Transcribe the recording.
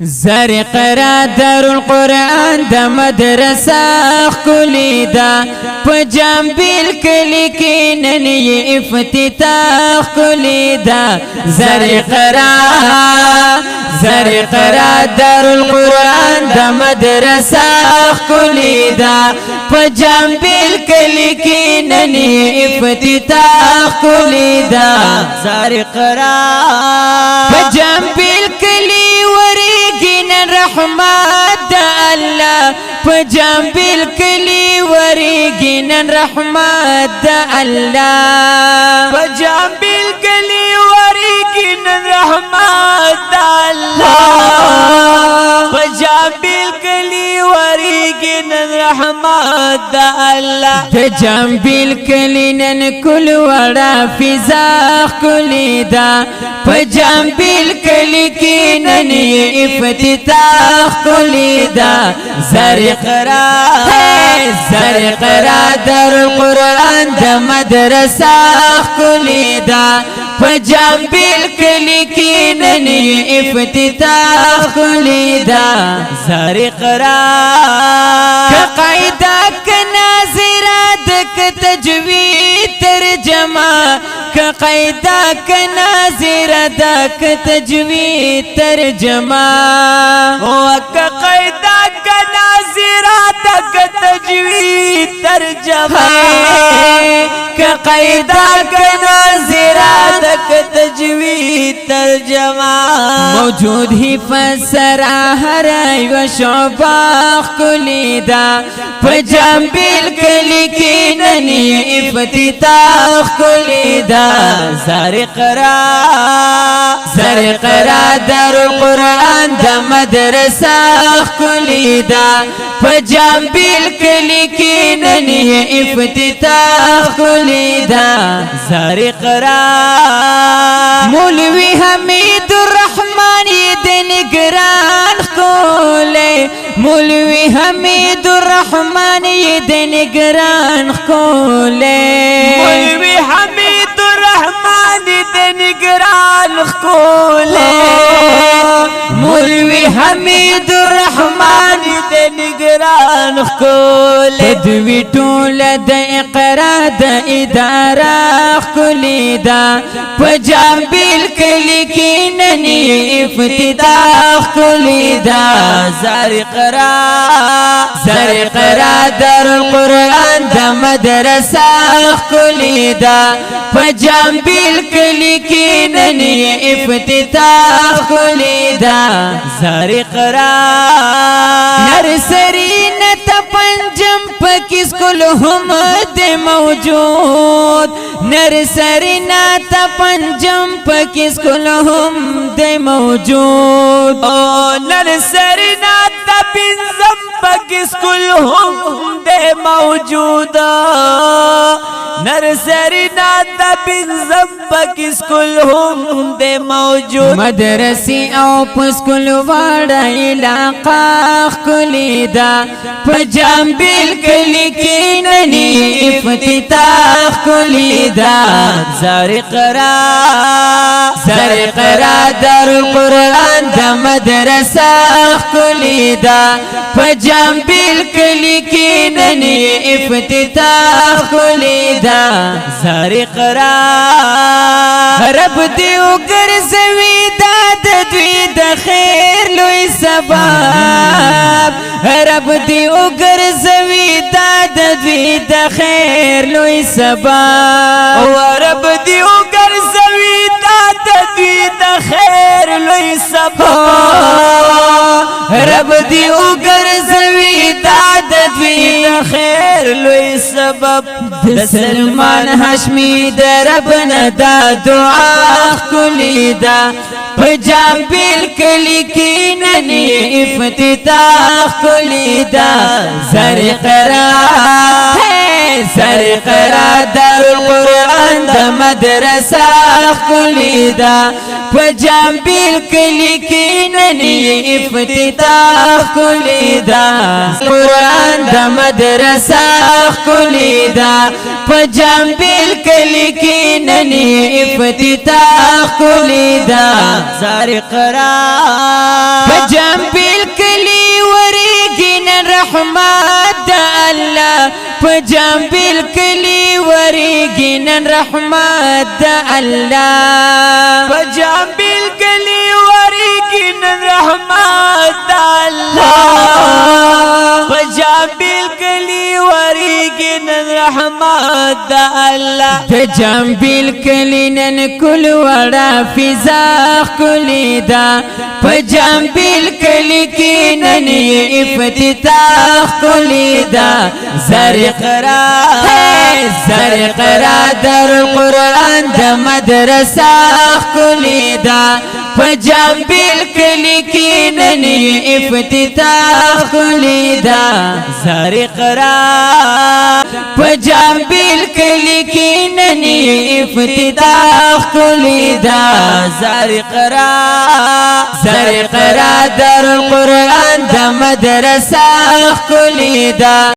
زرق را در القرآن دا مدرسه خلی دا پجامبیل کلی کی ننی افتتاح خلی دا زرق را در القرآن دا مدرسه خلی دا پجامبیل کلی کی ننی افتتاح خلی دا زرق را پجامبیل کلی رحمت دا اللہ پجامبیل کلی ورگین رحمت دا اللہ پجامبیل کلی ورگین رحمت دا اللہ پجامبیل کلی ورگین رحمت دا اللہ پجامبیل کلی نن کل وڑا فضا کلی دا پجامبیل کلی کی ننی افتتاح کلی دا زرق را در القرآن دا مدرسہ کلی دا پجامبیل کلی کی ننی افتتاح کلی دا زرق را قاعدہ کنازرات ک تجوید ترجمہ قاعدہ کنازرات ک تجوید ترجمہ قاعدہ کنازرات ک تجوید ترجمہ قاعدہ کنازرات ک تجوید ترجمہ موجود ہی فسرا ہر و شعبہ کلی دا پجامبیل کلی کی ننی افتتاح کلی دا زرق را در القرآن دا مدرسہ کلی دا پجامبیل کلی کی ننی افتتاح کلی دا زرق را مولوی حمید الرحمن نگران کولے مولوی حمید الرحمن نگران کولے مولوی حمید الرحمن نگران کولے مولوی حمید الرحمن نگران کولے دوی ټول د اقرا د اداره کلی دا پجامبیل کلی کی ننی افتتاح کلی دا زرق را در القرآن دا مدرسہ کلی دا پجامبیل کلی کی ننی افتتاح کلی دا زرق را نرسری نتا پنجم پکی سکول هم دے موجود نرسری نتا پنجم پکی سکول هم دے موجود نرسری نتا پنجم پکی سکول هم دے موجود نرسری نتا پنجم پکی سکول هم دے موجود مدرسی او پسکول واڑا علاقہ کلی دا پجامبیل کلی کی ننی افتتاح کلی دا زرق را در القرآن دا مدرسہ کلی دا پجامبیل کلی کی ننی افتتاح کلی دا زرق را رب دیو گرزوی داد دوی دا خیر لوی سباب رب دیو گرزوی داد دوی دا خیر لوی سباب رب دیو گرزوی داد دوی دا خیر لوی سباب رب دیو گرزوی داد دوی دا خیر لوی سبب د سلمان هاشمی د ربنا دا دعا کلی دا پجامبیل کلی کی ننی افتتاح کلی دا زرق را در القرآن دا مدرسہ کلی دا پجامبیل کلی کی ننی افتتاح کلی دا قرآن دا مدرسہ کلی دا پجامبیل کلی کی ننی افتتاح کلی دا زرق را الله پجامبیل کلی وریگی نن رحمت دا الله پجامبیل کلی وریگی نن رحمت دا الله پجامبیل کلی وریگی نن رحمت دا الله پجامبیل کلی نن کل وڑا فضا کلی دا پجامبیل کلی کی نن افتتاح کلی دا زرق را در القرآن دا مدرسہ کلی دا پجامبیل کلی کی نن افتتاح کلی دا زرق را پجامبیل کلی کی نن افتتاح کلی دا زرق را در القرآن دا مدرسہ کلی دا